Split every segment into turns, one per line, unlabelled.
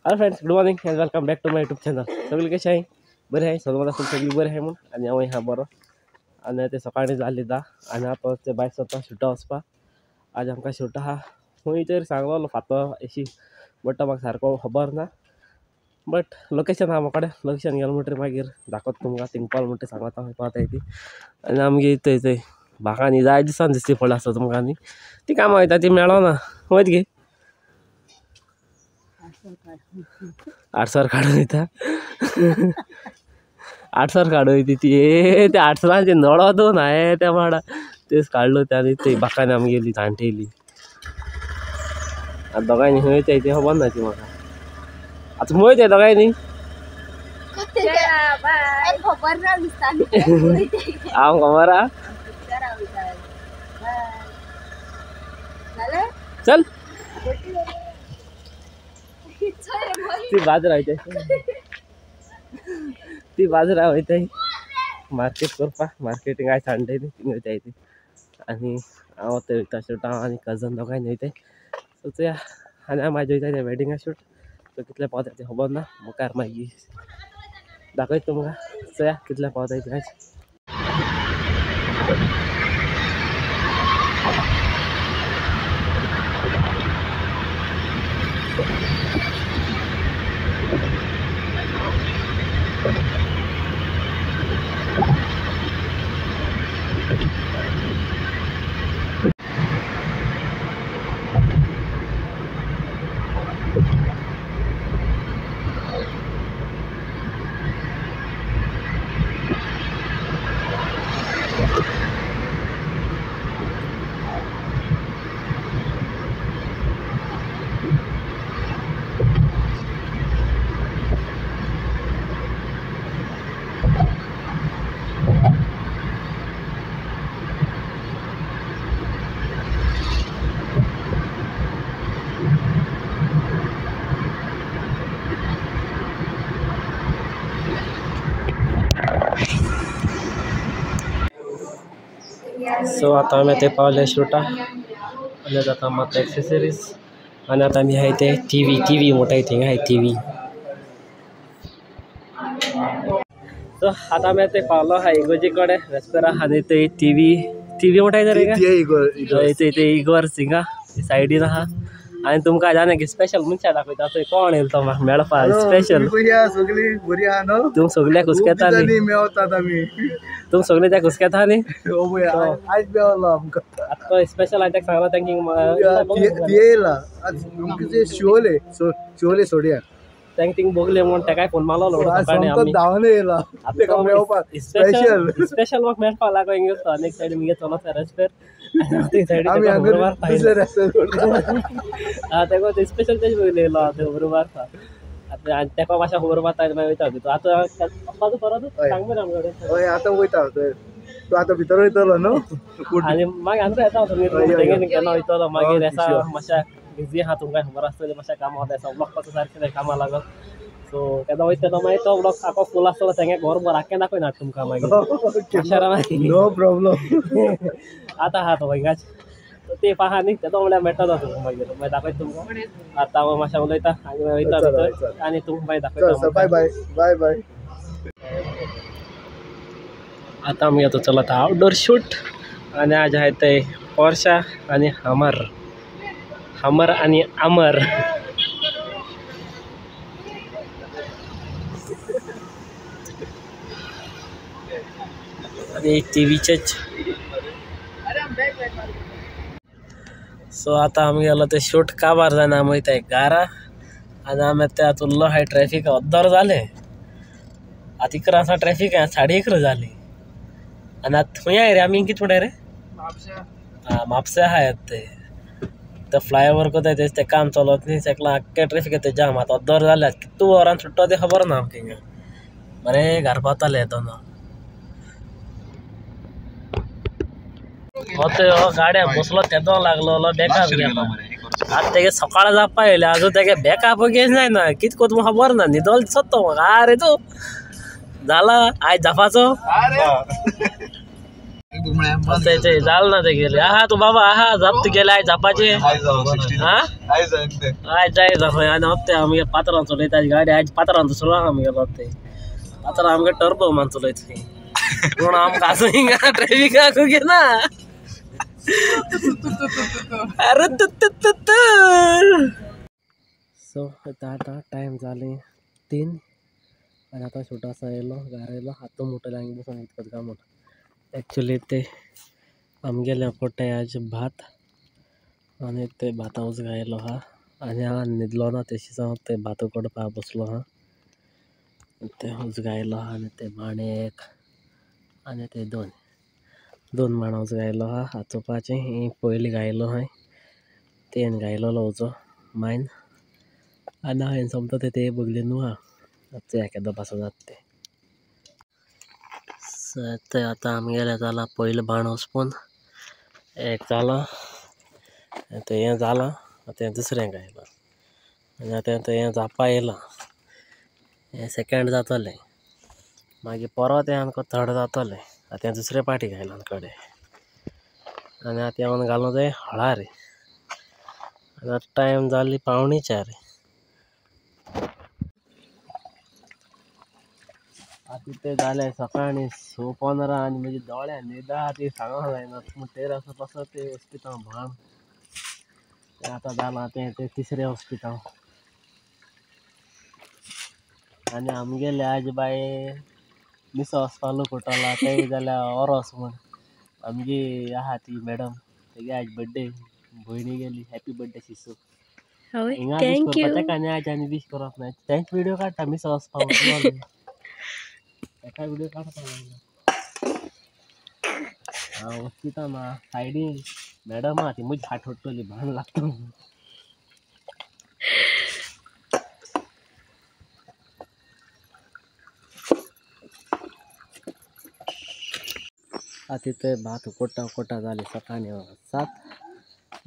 Hi friends, good morning and welcome back to my YouTube channel. सगळे कसे आहे? बरे आहे. सगळं असेल सगळी बरे आहे म्हणून आणि आम्ही ह्या बरं आणि ते सकाळी झाली दा आणि आता ते बाईक स्वतः शूटा वचपा. आज आमकां शूट आहा खंय तरी सांगलो फातो अशी बट म्हाका सारको खबर ना. बट लोकेशन आहा म्हाका लोकेशन गेलो म्हणटरी मागीर दाखवत तुमकां थिंगपाल म्हणटा सांगता खंय पावता ती. आनी आमगे थंय म्हाका जाय दिसान दिसती पडला आसता तुमकां न्ही ती कामां वयता ती मेळना वयत गे आठसर काढून येता. आठसर काढून येते ती त्या आठसरांचे नळो दोन आहे त्या माडा तेच काढलो त्याने ते बाकाने आमी गेली जाणटेली आता दोगांयनी खंय वयता ते खबर ना ती म्हाका. आतां वयत आहे दोगांयनी हांव खबर आहा. चल ती बाजरा वयताय मार्केट करपा. मार्केटिंग आयज संडे न्ही थिंग वयताय ती आनी हांव थंय वयता शूट. हांव आनी कजन दोगांयनी वयताय. सो चोया आनी हांव म्हाजे वयताय त्या वेडिंगा शूट. सो कितले पावताय ते खबर ना. मुखार मागीर दाखयता तुमकां. चोया कितले पावताय ते आयज. सो आता आमी ते पावले शूटा आनी आतां मात एक्सेसरीज आनी आतां आमी आहाय ते टीव्ही मोठाय थिंग आहाय टीव्ही. सो आतां आमी ते पावलो आहा इगोर्जी कडेन रेस्पेरा आनी थंय टीव्ही मोठाय तरी ते इगोर थिंगा सायडीन आहा. आनी तुमकां जाणा की स्पेशल मनशां दाखयता थंय कोण येयलो तो म्हाका मेळपाक स्पेशल. तुम सगळे कुसकेता न्ही तुम सगळे त्या कुसकेता न्ही आतां स्पेशल हांवें ताका सांगलो
शोले सोडया
तांकां थिंग बोगले म्हूण ताकाय फोन मारलो स्पेशल म्हाका मेळपाक लागो हिंग आनी एक सायड मुगे चलत रेस्पेर तेका ते स्पेशल तेज पयली येयलो ते खबर मारपाक. आतां तेका मातशें खबर मारता मागीर वयता भितर. आतां वचपाचो परत सांग मरे आमचे कडेन.
हय आतां वयता तूं आतां भितर वयतलो न्हू
आनी मागीर आमकां येता तेंगे केन्ना वयतलो मागीर येसा मातशें बिजी आहा तुमकां खबर आसतलें मातशें कामां आसा ब्लॉक पासून सारकें कामां लागत. सो केन्ना वयतलो मागीर तो ब्लॉक आको फूल आसतलो तेंगे घरभर आख्खें दाखयना तुमकां मागीर
नो प्रॉब्लम.
आतां आहा तो हिंगाच ते आहा न्ही तेदो म्हणल्यार मेळटलो तुमकां मागीर दाखयता तुमकां. आतां हांव मातशें उलयता आनी वयता भितर आनी तुमकां मागीर दाखयता.
Bye bye bye bye.
आतां आमी आतां चलता आउटडोर शूट आनी आज आहाय ते पोर्शा आनी हमर आनी आमर. आनी टीव्हीचेच. सो आतां आमी गेलो ते शूट काबार जायना आमी वयताय घारा आनी आमी ते आतां उरलो आहाय ट्रॅफीक अर्दर जालें. आतां इकरा आसा ट्रॅफीक 11:30 जाली आनी आतां खंय रे आमी कितें म्हणटाय रे म्हापसा आहाय ते फ्लायओवर कोताय ते काम चलत न्ही तेका आख्खें ट्रॅफीक येता जाम. आतां अर्दर जाल्यात कितू वरान सुट्टो ते खबर ना आमकां हिंगा. बरें घर पावताले येतना हो ते गाड्या बसलो तेदो लागलो बेकार गेलो. आतां तेगे सकाळ जावपा येयले आजून तेगे बेकार पळय जायना कितें कोत म्हाका खबर ना. न्हिदोल सोदतो म्हाका रे तूं जाला आयज जावपाचो ते जाल ना ते गेले आहा तू बाबा आहा जाप गेलाय झापाचे हा आय जाय झापाय आणि हप्ते आम्ही पात्रांचो लयताची गाडी आज पात्रांचो सुरू आम्ही गेलो ते पात्र आमगे टर्बो मानचो लयच कोण आमका असं हिंगा ट्रॅफिक आखू घे ना अरे सो आता टाइम झाले 3 आणि आता छोटासा येलो गारायला हात मोठं लांगी बसून इतकंच काम होतं ॲक्च्युली ते आमगेल्या पोटे आज भात आणि ते भातावच गायलो हा आणि हा न्हिदलो ना तेशी जावन ते भात उकडपा बसलो हा ते उच गायलो हा आणि ते माणेक आणि ते दोन माणावच गायलो हा हाचोपाचे ही पयली गायलो हाय तेन गायलो उचो मायन आणि हांवें सोमतो ते बगले न्हू हा ते एकेदा पासो जात ते आता आमगेले जाला पयलें बाण वचपून एक जाला ते हें जालां आतां दुसरें गायलां आनी आतां हें जावपा येयलां हें सेकेंड जातलें मागीर परत हें आमकां थर्ड जातलें आतां दुसरे पाटी गायलां कडे आनी आतां येवन घालूं जाय हळार आनी आतां टायम जाली 3:45 आतां ते जालें सकाळीं 6:15 आनी म्हजे दोळे न्हिदा ती सांगोंक जायना पूण तेर असो कसो ते हॉस्पिटल भाण ते आतां जालां तें तिसरें हॉस्पिटल आनी आमगेले आज बाय मिसो वचपा लोक उठला तेय जाल्यार ओरोस म्हण आमगी आहा ती मॅडम तेगे आज बड्डे भयणी गेली हॅपी बड्डे शिसू हिंगा विश करपाचें आनी आज आनी विश करप ना तेंच व्हिडिओ काडटा मिसो वचपा उठलो तेका व्हिडिओ काडपा लागलो हांव हॉस्पिटल ना सायडीन मॅडम आहा ती म्हजी हात ओडटली भाण लागता आतां ते भात उकडटा जालें सकाळीं 7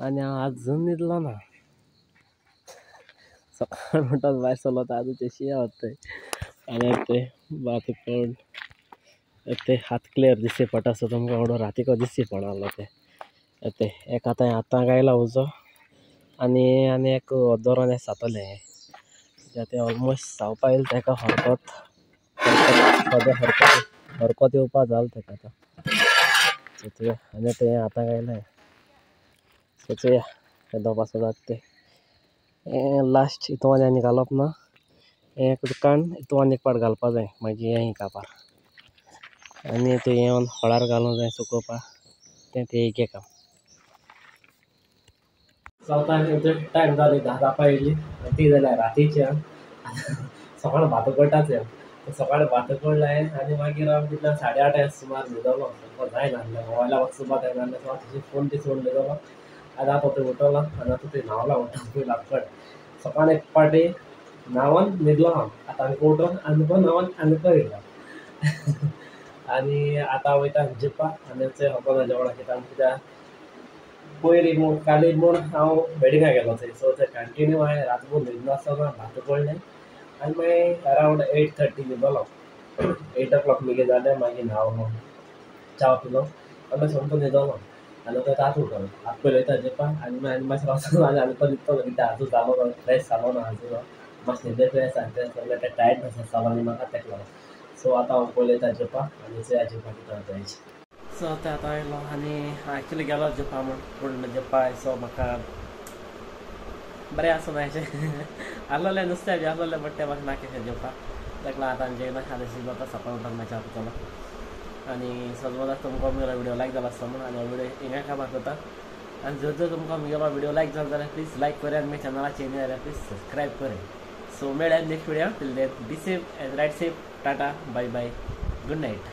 आनी हांव आजून न्हिदलो ना सकाळ म्हणटा भायर सरलो तर आजून ते शिया वताय आनी ते भात उकड ते हात क्लियर दिसचे पडटा सो तुमकां एवढो रातीको दिसची पडलो ते एक आतां गायला उजो आनी एक दोरोन जातलें ते ऑलमोस्ट जावपा येयलें तेका हरकत येवपा जाल तेका आतां आनी ते आतां गायलें सोचुया केदो पासो जाता ते लास्ट हितून आनी घालप ना हें उदकान हितून एक पाट घालपा जाय मागीर हें काबार आनी ते येवन हळार घालूं जाय सुकोवपा तें एक काम टायम जाली 10 जावपा येयली ती जाल्यार रातीची सकाळ भात उकडटाच सकाळीं भात उकडलें आनी मागीर हांव तितल्या 8:30 सुमार न्हिदलो जायना मोबायला वचपा जायना तशी फोन दिसोन न्हिदलो आनी आतां ते उठला आनी आतां ते न्हावला उठून लागपड सकाळीं एक पाटी न्हांवन न्हिदलो हांव आतां आनीक उठोन आनीक न्हांवन आनीक न्हिदलो आनी आतां वयता जिप्पा आनी ते हॉटेला जेवणा कित्याक पयलीं म्हूण काली म्हूण हांव वेडिंगाक गेलो थंय सो ते कंटिन्यू हांवें रातभर न्हिदलो आसतना भात उकडलें आनी मागीर अरावंड 8:30 न्हिदलो 8 o'clock म्हगे जालें मागीर न्हांवलो च्या पिलो आनी सोमतो न्हिदलो आनी तो आतां उठलो आतां पयलीं वयता जिप्पाक आनी मातशें वचून आनी तो न्हिदतलो कित्याक आजून जालो ना फ्रेश जालो ना आजून मातशें न्हिदे फ्रेश जालें ते टायर्डनस जालो आनी म्हाका तेका लागून सो आतां हांव पयलीं वयता जिप्पाक आनी चोया जिप्पाक कितें जायची सो ते आतां आयलो आनी एक्चुली गेलो जिप्पा म्हूण पूण जिप्पा सो म्हाका बरें आसूं ना आहलोलें नुस्तें बी आहलोलें बट तें म्हाका नाका जेवपाक तेका लागून आतां जेवना खाली जाता सकाळ उठोन मजा करतलो आनी समज तुमकां म्हजो व्हिडिओ लायक जालो आसता म्हूण आनी व्हिडिओ हिंगा कामां करता आनी जर तुमकां म्हजो व्हिडिओ लायक जालो जाल्यार प्लीज लायक कर आनी म्हज्या चॅनला चेंज जाल्यार प्लीज सबस्क्रायब कर सो मेळ्या next video till then be safe and right safe tata bye bye good night